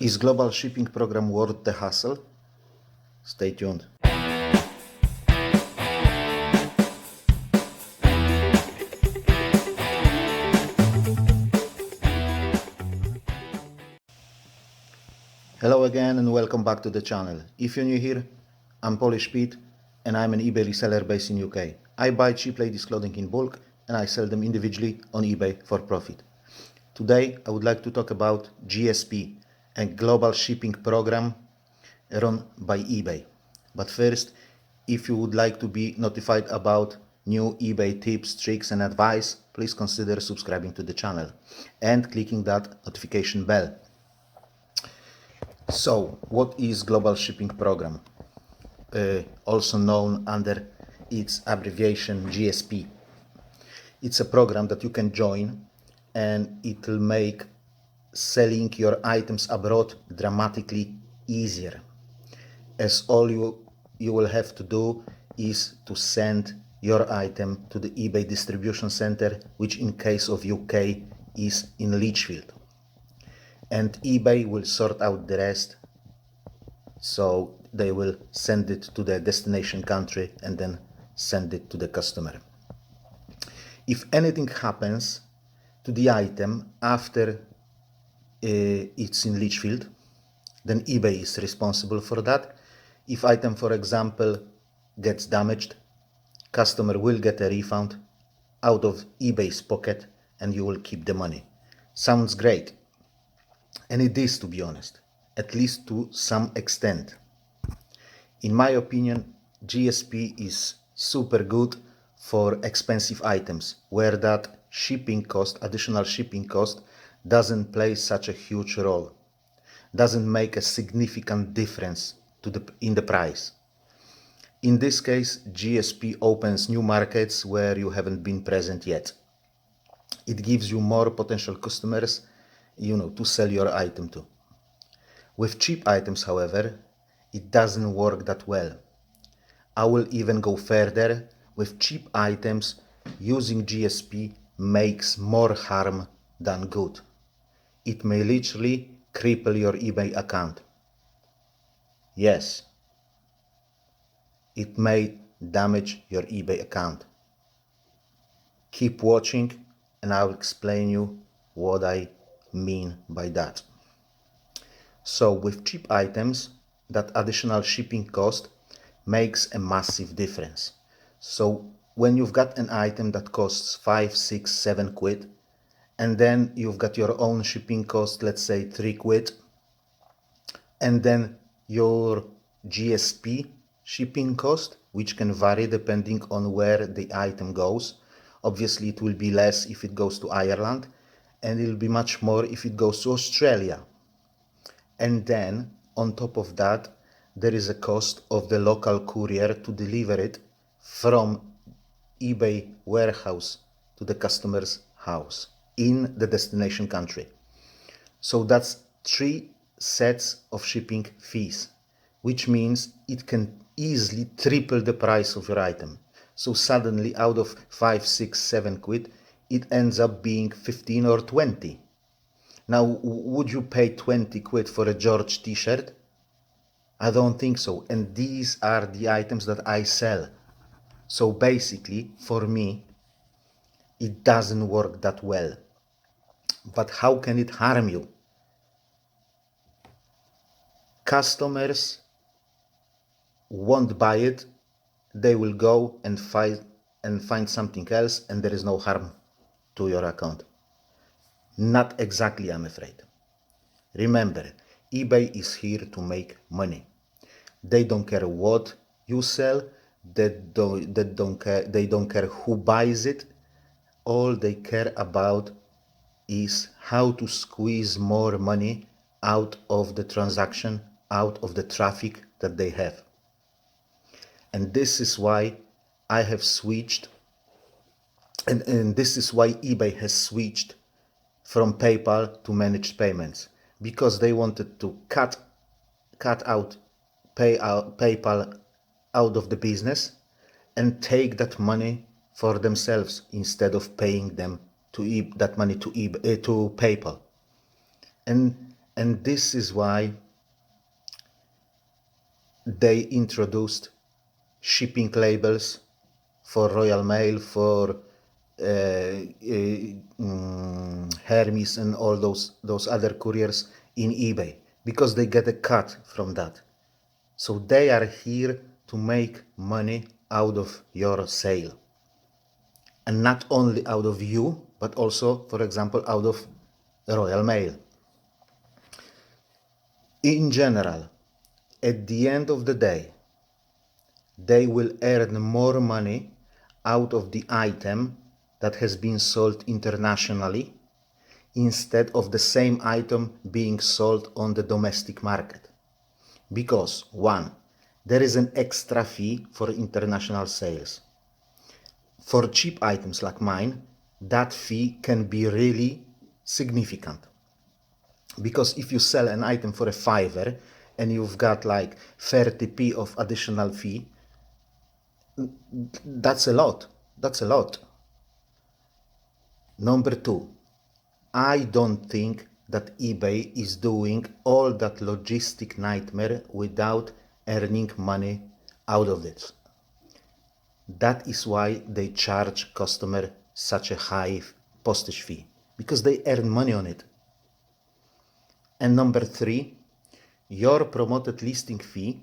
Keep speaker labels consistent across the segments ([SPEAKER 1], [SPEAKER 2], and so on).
[SPEAKER 1] Is global shipping program worth the hassle? Stay tuned. Hello again and welcome back to the channel. If you're new here, I'm Polish Pete and I'm an eBay reseller based in UK. I buy cheap ladies clothing in bulk and I sell them individually on eBay for profit. Today I would like to talk about GSP, a global shipping program run by eBay. But first, if you would like to be notified about new eBay tips, tricks and advice, please consider subscribing to the channel and clicking that notification bell. So, what is Global Shipping Program? Also known under its abbreviation GSP. It's a program that you can join and it will make selling your items abroad dramatically easier, as all you will have to do is to send your item to the eBay distribution center, which in case of UK is in Lichfield, and eBay will sort out the rest. So they will send it to the destination country and then send it to the customer. If anything happens to the item after it's in Lichfield, then eBay is responsible for that. If item, for example, gets damaged, customer will get a refund out of eBay's pocket and you will keep the money. Sounds great. And it is, to be honest, at least to some extent. In my opinion, GSP is super good for expensive items where that additional shipping cost, doesn't play such a huge role, doesn't make a significant difference in the price. In this case, GSP opens new markets where you haven't been present yet. It gives you more potential customers, to sell your item to. With cheap items, however, it doesn't work that well. I will even go further. With cheap items, using GSP makes more harm than good. It may literally cripple your eBay account. Yes, it may damage your eBay account. Keep watching and I'll explain you what I mean by that. So with cheap items, that additional shipping cost makes a massive difference. So when you've got an item that costs 5, 6, 7 quid, and then you've got your own shipping cost, let's say 3 quid, and then your GSP shipping cost, which can vary depending on where the item goes. Obviously, it will be less if it goes to Ireland, and it will be much more if it goes to Australia. And then, on top of that, there is a cost of the local courier to deliver it from eBay warehouse to the customer's house in the destination country. So that's 3 sets of shipping fees, which means it can easily triple the price of your item. So suddenly out of 5, 6, 7 quid, it ends up being 15 or 20. Now, would you pay 20 quid for a George t-shirt? I don't think so. And these are the items that I sell. So basically, for me, it doesn't work that well. But how can it harm you? Customers won't buy it. They will go and find something else, and there is no harm to your account. Not exactly, I'm afraid. Remember, eBay is here to make money. They don't care what you sell. They don't care who buys it. All they care about is how to squeeze more money out of the transaction, out of the traffic that they have. And this is why I have switched, and this is why eBay has switched from PayPal to managed payments, because they wanted to cut out PayPal out of the business and take that money for themselves instead of paying them that money to PayPal. And And this is why they introduced shipping labels for Royal Mail, for Hermes and all those other couriers in eBay, because they get a cut from that. So they are here to make money out of your sale. And not only out of you, but also, for example, out of Royal Mail. In general, at the end of the day, they will earn more money out of the item that has been sold internationally instead of the same item being sold on the domestic market. Because, one, there is an extra fee for international sales. For cheap items like mine, that fee can be really significant. Because if you sell an item for a fiver and you've got like 30p of additional fee, that's a lot. That's a lot. Number two, I don't think that eBay is doing all that logistic nightmare without earning money out of it. That is why they charge customer such a high postage fee, because they earn money on it. And number three, your promoted listing fee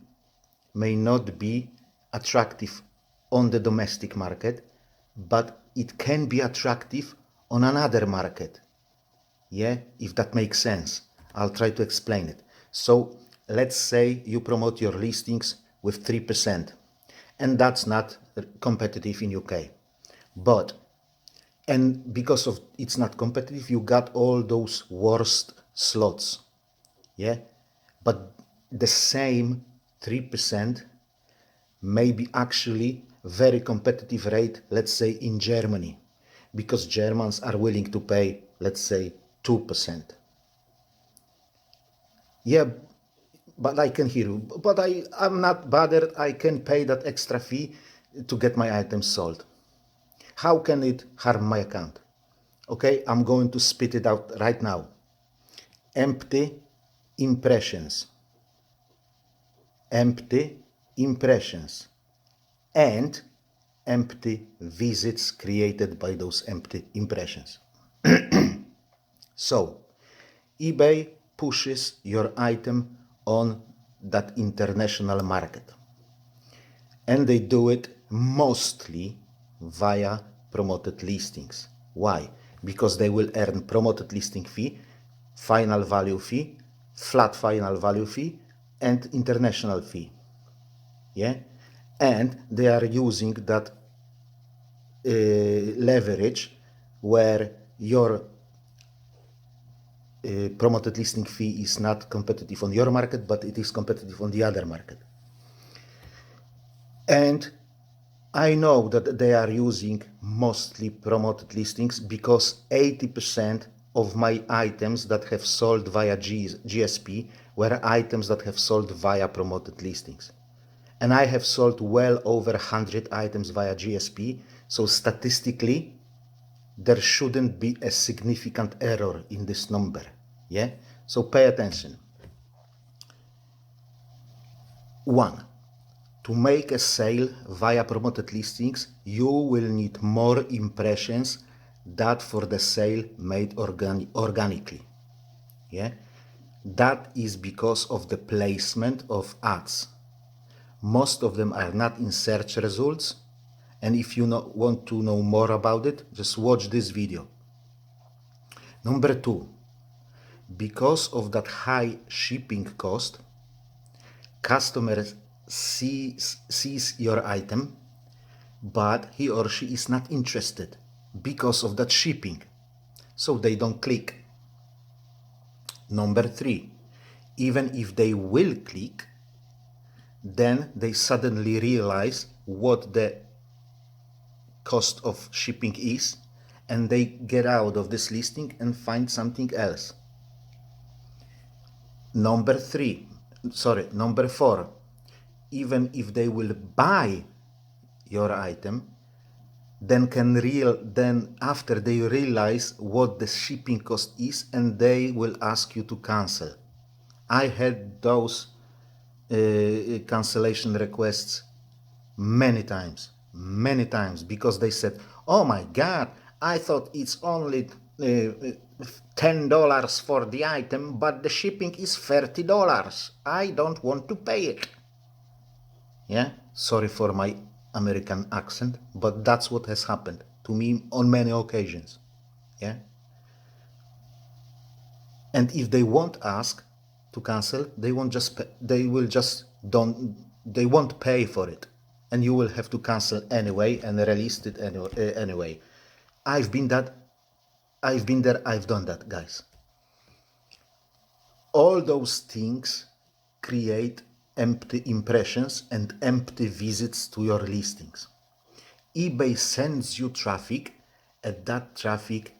[SPEAKER 1] may not be attractive on the domestic market, but it can be attractive on another market. Yeah, if that makes sense. I'll try to explain it. So let's say you promote your listings with 3%, and that's not competitive in UK. But, and because of it's not competitive, you got all those worst slots. Yeah, but the same 3% may be actually very competitive rate, let's say in Germany, because Germans are willing to pay, let's say, 2%. Yeah, but I can hear you. But I'm not bothered. I can pay that extra fee to get my items sold. How can it harm my account? Okay, I'm going to spit it out right now. Empty impressions. Empty impressions. And empty visits created by those empty impressions. So, eBay pushes your item on that international market. And they do it mostly via promoted listings. Why? Because they will earn promoted listing fee, final value fee, flat final value fee, and international fee. Yeah? And they are using that leverage where your promoted listing fee is not competitive on your market, but it is competitive on the other market. And I know that they are using mostly promoted listings because 80% of my items that have sold via GSP were items that have sold via promoted listings. And I have sold well over 100 items via GSP, so statistically, there shouldn't be a significant error in this number. Yeah? So pay attention. 1. To make a sale via promoted listings, you will need more impressions than for the sale made organically. Yeah? That is because of the placement of ads. Most of them are not in search results, and if you want to know more about it, just watch this video. Number 2, because of that high shipping cost, customer sees your item, but he or she is not interested because of that shipping, so they don't click. Number 3, even if they will click, then they suddenly realize what the cost of shipping is, and they get out of this listing and find something else. Number 4, even if they will buy your item, then after they realize what the shipping cost is, and they will ask you to cancel. I had those cancellation requests many times, because they said, oh my god, I thought it's only $10 for the item, but the shipping is $30. I don't want to pay it. Yeah, sorry for my American accent, but that's what has happened to me on many occasions. Yeah, and if they won't ask to cancel, they won't just pay, they won't pay for it, and you will have to cancel anyway and release it anyway. I've been there, I've done that, guys. All those things create empty impressions and empty visits to your listings. eBay sends you traffic, and that traffic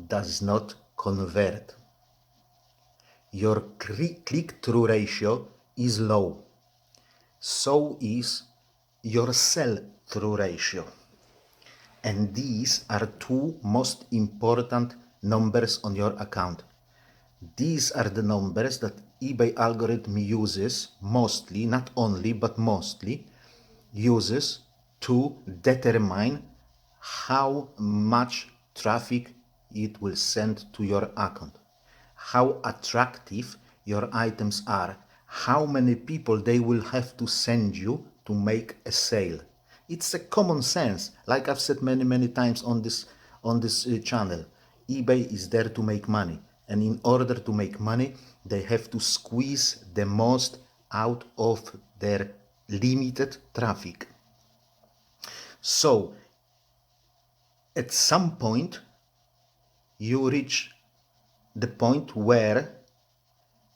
[SPEAKER 1] does not convert. Your click-through ratio is low. So is your sell-through ratio. And these are two most important numbers on your account. These are the numbers that eBay algorithm uses mostly, not only, but mostly, uses to determine how much traffic it will send to your account, how attractive your items are, how many people they will have to send you to make a sale. It's a common sense, like I've said many times on this channel. eBay is there to make money, and in order to make money, they have to squeeze the most out of their limited traffic. So at some point you reach the point where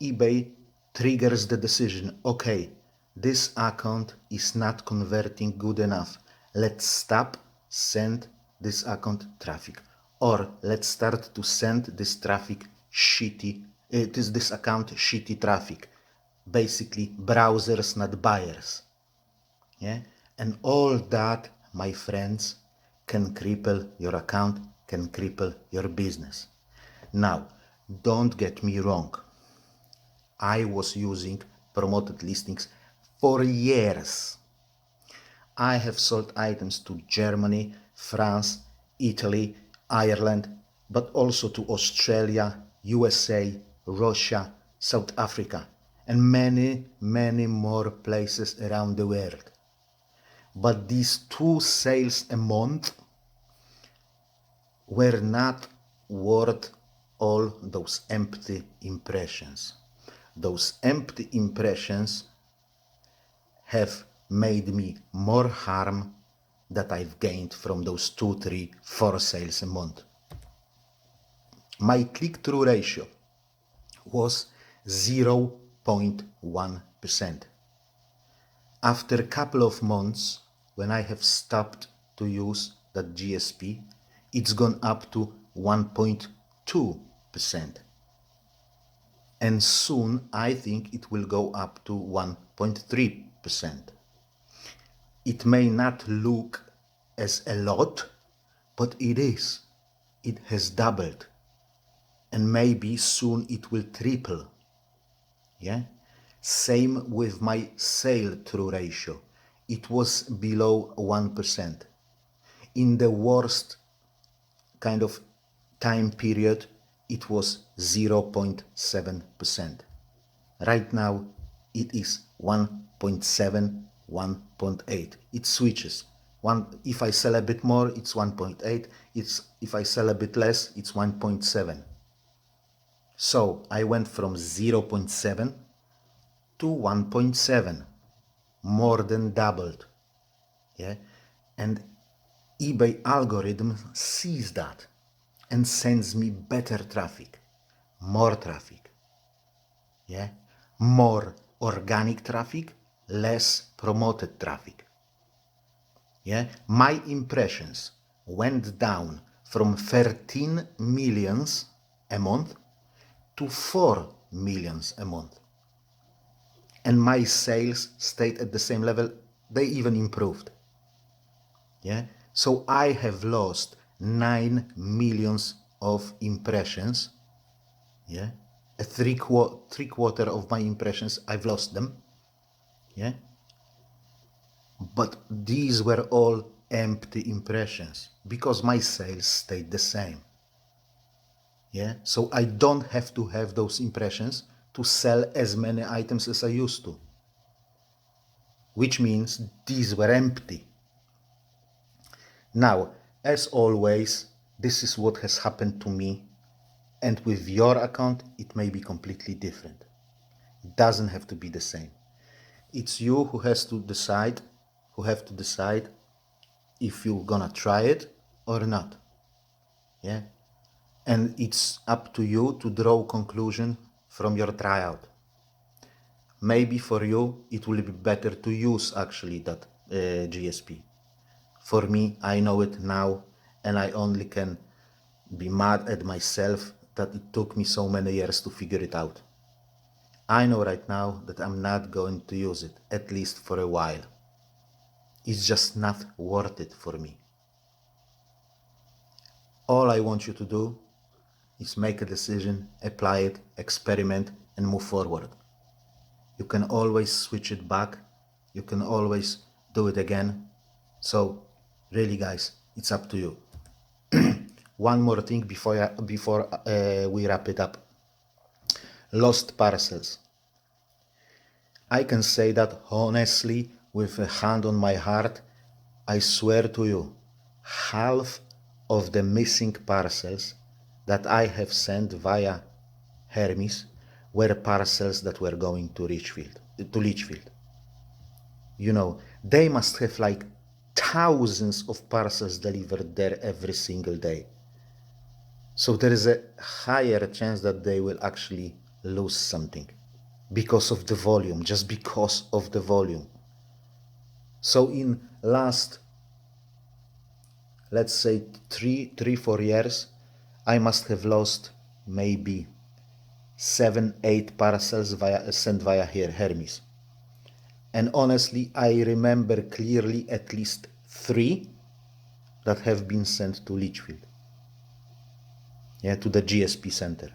[SPEAKER 1] eBay triggers the decision, okay, this account is not converting good enough. Let's stop send this account traffic, or let's start to send this traffic this account shitty traffic. Basically, browsers, not buyers. Yeah, and all that, my friends, can cripple your account, can cripple your business. Now, don't get me wrong. I was using promoted listings for years. I have sold items to Germany, France, Italy, Ireland, but also to Australia, USA, Russia, South Africa, and many more places around the world. But these 2 sales a month were not worth all those empty impressions. Those empty impressions have made me more harm that I've gained from those 2, 3, 4 sales a month. My click-through ratio was 0.1%. After a couple of months, when I have stopped to use that GSP, it's gone up to 1.2%. And soon I think it will go up to 1.3%. It may not look as a lot, but it is. It has doubled. And maybe soon it will triple. Yeah? Same with my sale-through ratio. It was below 1%. In the worst kind of time period, it was 0.7%. Right now, it is 1.7, 1.8. It switches. If I sell a bit more, it's 1.8. If I sell a bit less, it's 1.7. So I went from 0.7 to 1.7, more than doubled. Yeah, and eBay algorithm sees that and sends me better traffic, more traffic. Yeah, more organic traffic, less promoted traffic. Yeah, my impressions went down from 13 millions a month to 4 millions a month. And my sales stayed at the same level. They even improved. Yeah, So I have lost 9 millions of impressions. Yeah, three quarter of my impressions, I've lost them. Yeah, but these were all empty impressions because my sales stayed the same. Yeah, so I don't have to have those impressions to sell as many items as I used to, which means these were empty. Now, as always, this is what has happened to me, and with your account it may be completely different. It doesn't have to be the same. It's you who have to decide if you're gonna try it or not. Yeah, and it's up to you to draw conclusion from your tryout. Maybe for you it will be better to use actually that GSP. For me, I know it now, and I only can be mad at myself that it took me so many years to figure it out. I know right now that I'm not going to use it, at least for a while. It's just not worth it for me. All I want you to do is make a decision, apply it, experiment, and move forward. You can always switch it back. You can always do it again. So really, guys, it's up to you. One more thing before we wrap it up. Lost parcels. I can say that honestly, with a hand on my heart. I swear to you, half of the missing parcels that I have sent via Hermes were parcels that were going to Lichfield. You know, they must have like thousands of parcels delivered there every single day. So there is a higher chance that they will actually lose something because of the volume, just because of the volume. So in last, let's say 4 years, I must have lost maybe 7-8 parcels sent via Hermes. And honestly, I remember clearly at least 3 that have been sent to Lichfield. Yeah, to the GSP center.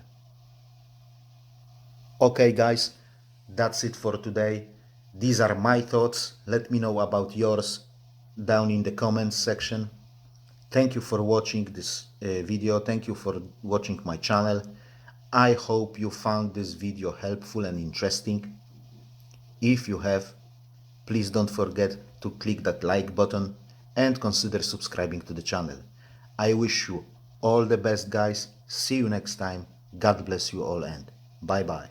[SPEAKER 1] Okay, guys, that's it for today. These are my thoughts. Let me know about yours down in the comments section. Thank you for watching this video. Thank you for watching my channel. I hope you found this video helpful and interesting. If you have, please don't forget to click that like button and consider subscribing to the channel. I wish you all the best, guys. See you next time. God bless you all, and bye bye.